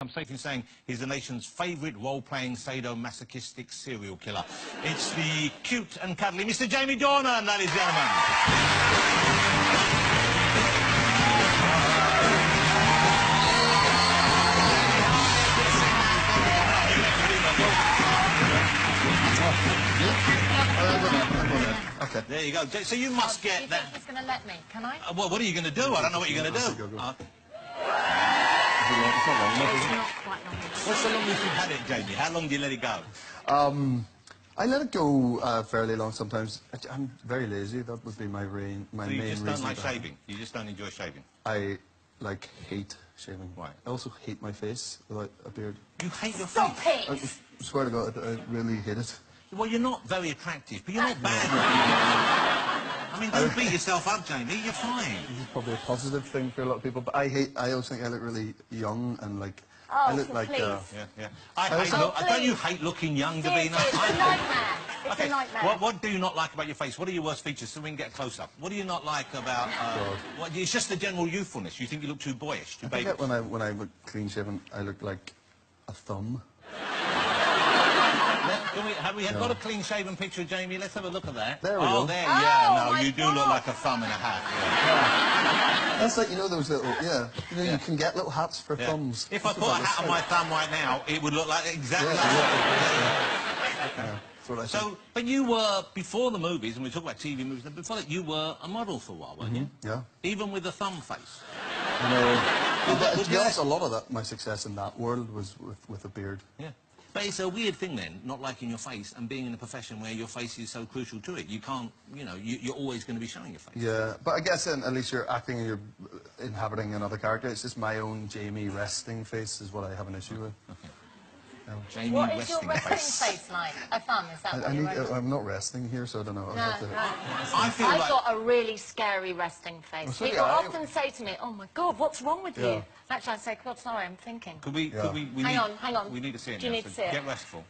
I'm safe in saying he's the nation's favourite role-playing sadomasochistic serial killer. It's the cute and cuddly Mr. Jamie Dornan, ladies and gentlemen. Okay. There you go. So you must get that. Do you think he's going to let me? Can I? Well, what are you going to do? I don't know what you're going to do. It's not quite long. What's the longest you've had it, Jamie? How long do you let it go? I let it go fairly long sometimes. I'm very lazy. That would be my main reason. So you just don't like shaving? You just don't enjoy shaving? I hate shaving. Why? I also hate my face without a beard. You hate your Stop face? it! I swear to God, I really hate it. Well, you're not very attractive, but you're not bad. I mean, don't beat yourself up, Jamie. You're fine. This is probably a positive thing for a lot of people, but I always think I look really young and like... Oh, I look like... please. Don't you hate looking young, Davina? It's a nightmare. It's a nightmare. What do you not like about your face? What are your worst features so we can get close up? What do you not like about... it's just the general youthfulness. You think you look too boyish, too baby. I think when I look clean-shaven, I look like a thumb. Have we got a clean-shaven picture of Jamie? Let's have a look at that. There we go. Oh, there, yeah. Oh, no, you do look like a thumb in a hat. Yeah. That's like, you know, those little, you can get little hats for thumbs. If I put a hat on my thumb right now, it would look like exactly like that. That's what I think. So, but you were, before the movies, and we talk about TV movies, before that, you were a model for a while, weren't you? Yeah. Even with a thumb face. No. To be honest, a lot of that, my success in that world was with a beard. Yeah. But it's a weird thing then, not liking your face and being in a profession where your face is so crucial to it. You can't, you know, you're always going to be showing your face. Yeah, but I guess at least you're acting and you're inhabiting another character. It's just my own Jamie resting face is what I have an issue with. Okay. Jamie what is your resting face like? A thumb, is that what you're I'm not resting here, so I don't know. I've got a really scary resting face. People often say to me, oh my God, what's wrong with you? Actually, I say, God, sorry, I'm thinking. Hang on. We need to see it. Do you need to see it? Get restful.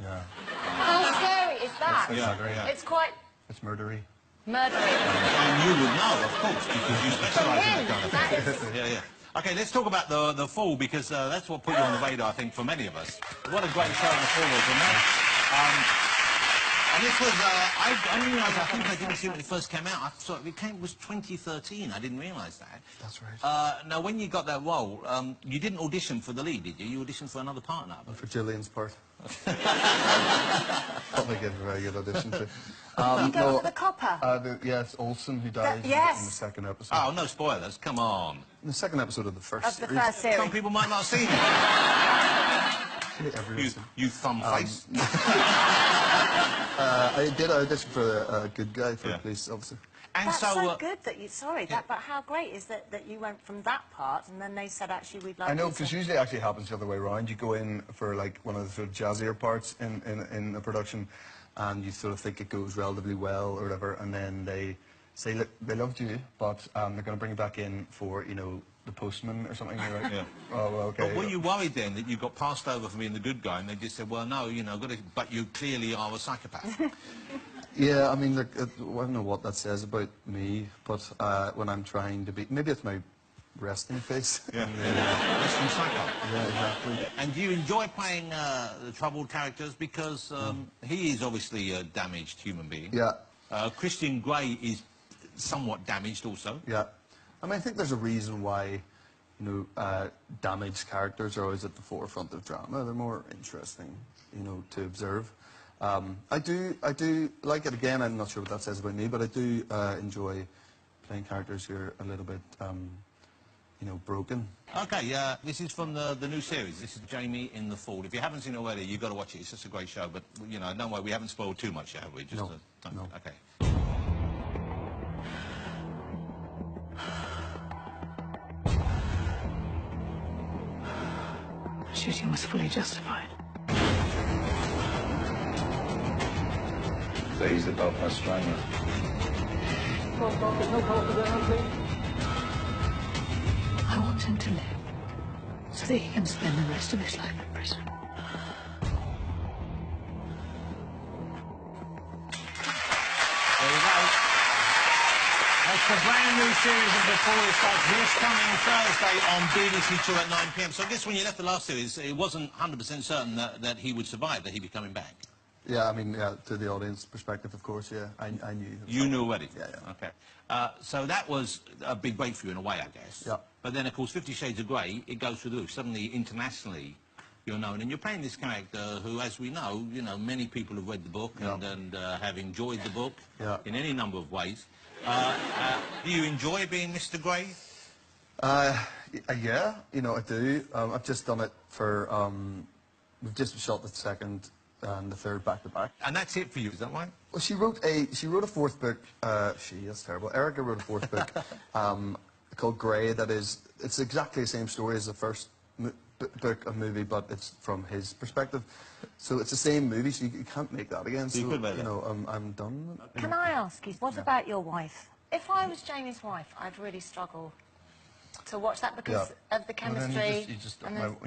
Yeah. How scary is that? It's quite... It's murdery. Murdery. And you would know, of course, because you specialise in that kind of thing. Yeah. Okay, let's talk about the Fall, because that's what put you on the radar, I think, for many of us. What a great show the Fall was, wasn't it? And this was, I didn't realise, I think I didn't see it when it first came out. I thought it was 2013, I didn't realise that. That's right. Now, when you got that role, you didn't audition for the lead, did you? You auditioned for another partner. For Gillian's part. Probably get a very good audition, too. You go for the copper? Yes, Olsen, who died in the second episode. Oh, no spoilers, come on. In the second episode of the first series. Some people might not have seen it. You thumb face. I did audition for a good guy for a police officer. And that's so good that you... Sorry, but how great is that you went from that part and then they said, actually, we'd like I know, because usually it actually happens the other way around. You go in for, like, one of the sort of jazzier parts in a production and you sort of think it goes relatively well or whatever, and then they say, look, they loved you, but they're going to bring you back in for, you know, the postman or something. You're like, oh, well, okay. But were you worried then that you got passed over for being the good guy and they just said, well, no, you know, but you clearly are a psychopath? Yeah, I mean, look, I don't know what that says about me, but when I'm trying to be... Maybe it's my resting face. Resting psycho. Yeah, exactly. And do you enjoy playing the troubled characters? Because he is obviously a damaged human being. Yeah. Christian Grey is somewhat damaged also. Yeah. I mean, I think there's a reason why, you know, damaged characters are always at the forefront of drama. They're more interesting, you know, to observe. I do like it. Again, I'm not sure what that says about me, but I do enjoy playing characters who are a little bit, you know, broken. Okay, this is from the new series. This is Jamie in the Fall. If you haven't seen it already, you've got to watch it. It's just a great show. But, you know, don't worry, we haven't spoiled too much yet, have we? Just no. Okay. Shooting was fully justified. So he's the Belfast Strangler. I want him to live so that he can spend the rest of his life in prison. There you go. That's the brand new series of Before It Starts this coming Thursday on BBC 2 at 9 p.m. So I guess when you left the last series, it wasn't 100% certain that he would survive, that he'd be coming back. Yeah, I mean, yeah, to the audience perspective, of course, yeah, I knew. You knew already? Yeah, yeah. Okay. So that was a big break for you in a way, I guess. Yeah. But then, of course, 50 Shades of Grey, it goes through the roof. Suddenly, internationally, you're known. And you're playing this character who, as we know, many people have read the book and have enjoyed the book in any number of ways. Do you enjoy being Mr. Grey? Yeah, I do. I've just done it for, we've just shot the second and the third back-to-back. And that's it for you, is that right? Well, she wrote a fourth book, that's terrible. Erica wrote a fourth book called Grey, it's exactly the same story as the first book of movie, but it's from his perspective. So it's the same movie, so you can't make that again. So, you could make that. I'm done. Can I ask you, what about your wife? If I was Jamie's wife, I'd really struggle to watch that because of the chemistry.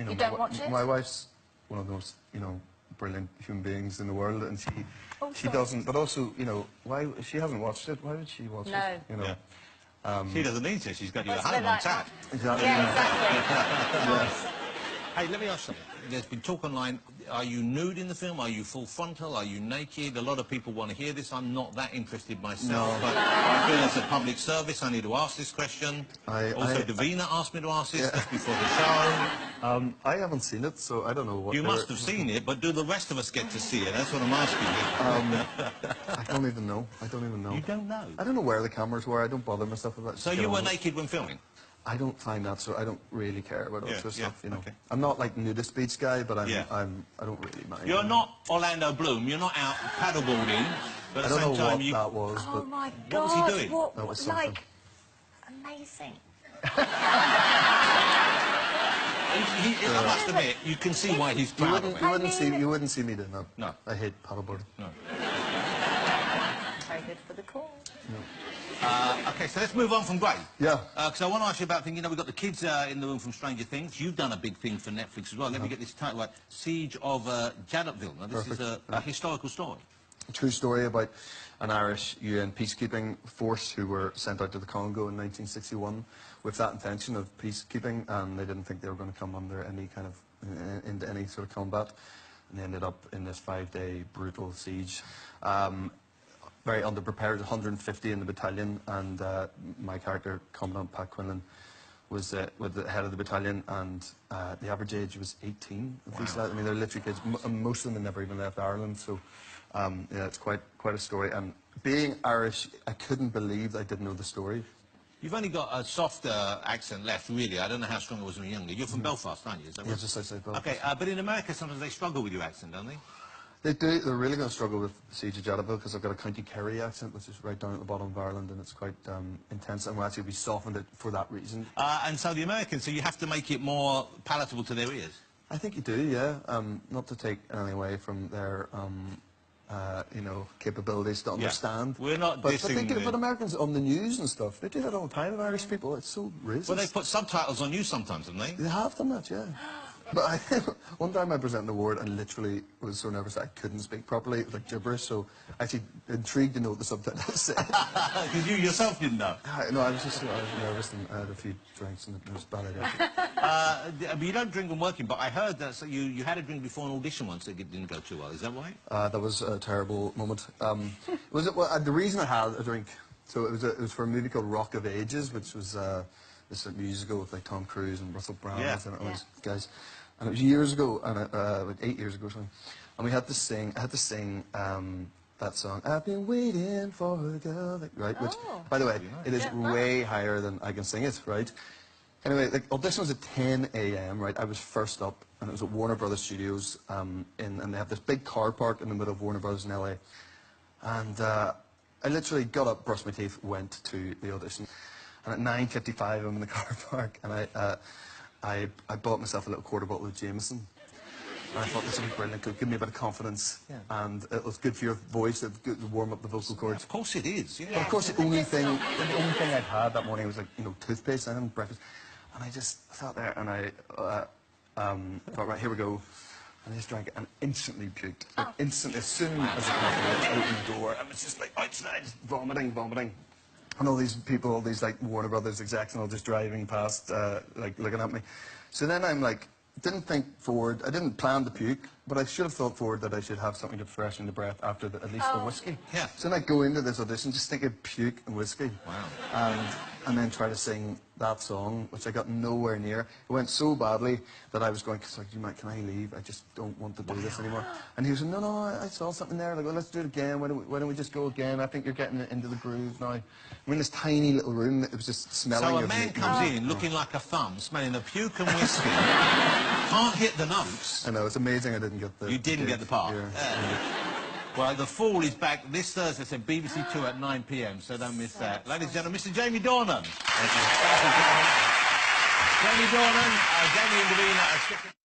You don't watch it? My wife's one of those, brilliant human beings in the world, and she doesn't. But also, why she hasn't watched it? Why would she watch it? She doesn't need to. She's got you at home on tap. Exactly. Yeah, exactly. Hey, let me ask something. There's been talk online. Are you nude in the film? Are you full frontal? Are you naked? A lot of people want to hear this. I'm not that interested myself, but I feel it's a public service. I need to ask this question. Davina asked me to ask this just before the show. I haven't seen it, so I don't know what. You must have seen it, but do the rest of us get to see it? That's what I'm asking you. I don't even know. You don't know? I don't know where the cameras were. I don't bother myself with that. So you were naked when filming? I don't find that, so I don't really care about all sort of stuff, Okay. I'm not like nudist beach guy, but I don't really mind. You're not Orlando Bloom. You're not out paddleboarding, but at the same time that was. Oh my God! What was he doing? What was something. Amazing. I must admit, you can see why he's proud of me. You wouldn't see me doing that. No. I hate paddleboarding. No. Very good for the cause. No. Okay, so let's move on from Grey. Yeah. Because I want to ask you about things. We've got the kids in the room from Stranger Things. You've done a big thing for Netflix as well. Let me get this title right. Siege of Jadotville. Now, this is a historical story. A true story about an Irish UN peacekeeping force who were sent out to the Congo in 1961 with that intention of peacekeeping, and they didn't think they were going to come under any kind of into any sort of combat, and they ended up in this 5-day brutal siege. Very underprepared, 150 in the battalion, and my character, Commandant Pat Quinlan, was the head of the battalion, and the average age was 18. Wow. I mean, they're literally kids. Most of them had never even left Ireland, so yeah, it's quite a story. And being Irish, I couldn't believe I didn't know the story. You've only got a soft accent left, really. I don't know how strong it was when you were younger. You're from Belfast, aren't you? Is that right? Yeah, just outside Belfast. Okay, but in America, sometimes they struggle with your accent, don't they? They do. They're really going to struggle with Siege of Jadotville because I've got a County Kerry accent, which is right down at the bottom of Ireland, and it's quite intense, and we softened it for that reason. And so the Americans, so you have to make it more palatable to their ears? I think you do, yeah. Not to take anything away from their, capabilities to understand. We're not but Americans on the news and stuff, they do that all the time, Irish people. It's so racist. Well, they put subtitles on you sometimes, haven't they? They have done that, yeah. But one time I presented an award and literally was so nervous that I couldn't speak properly. It was like gibberish, so actually intrigued to know what the subtitles said. Because you yourself didn't know? No, I was nervous and I had a few drinks and it was a bad idea. But you don't drink when working, but I heard that you had a drink before an audition once that didn't go too well. Is that right? That was a terrible moment. The reason I had a drink, so it was for a movie called Rock of Ages, which was this musical with like Tom Cruise and Russell Brand and all those guys. And it was years ago, and like 8 years ago or something. And I had to sing that song, I've been waiting for a girl, right? Which, by the way, it is way higher than I can sing it, right? Anyway, the audition was at 10 a.m., right? I was first up, and it was at Warner Brothers Studios, and they have this big car park in the middle of Warner Brothers in LA. And I literally got up, brushed my teeth, went to the audition. And at 9:55, I'm in the car park, and I bought myself a little quarter bottle of Jameson. And I thought this would be brilliant, it would give me a bit of confidence. Yeah. And it was good for your voice, it was good to warm up the vocal cords. Of course it is, yeah. But of course the only thing I'd had that morning was like, toothpaste, I had breakfast. And I just sat there and I thought, right, here we go. And I just drank it and instantly puked. Like, instantly, as soon as I opened the door, I was just like outside, vomiting. And all these people, all these like Warner Brothers execs and all just driving past, like looking at me. So then I'm like, didn't think forward. I didn't plan to puke, but I should have thought forward that I should have something to freshen the breath after at least the whiskey. Yeah. So then I go into this audition just thinking puke and whiskey. Wow. And then try to sing that song, which I got nowhere near. It went so badly that I was going, like, can I leave? I just don't want to do this anymore. And he was like, no, I saw something there. Like, well, let's do it again. Why don't we just go again? I think you're getting into the groove now. We're in this tiny little room. It was just smelling. So a man comes in looking like a thumb, smelling of puke and whiskey. Can't hit the notes. I know, it's amazing I didn't get the... You didn't get the part. Yeah. Well, The Fall is back this Thursday, so BBC 2 at 9 p.m, so don't miss that. Ladies and gentlemen, Mr. Jamei Dornan. Jamei Dornan, Jamie and Davina are sticking...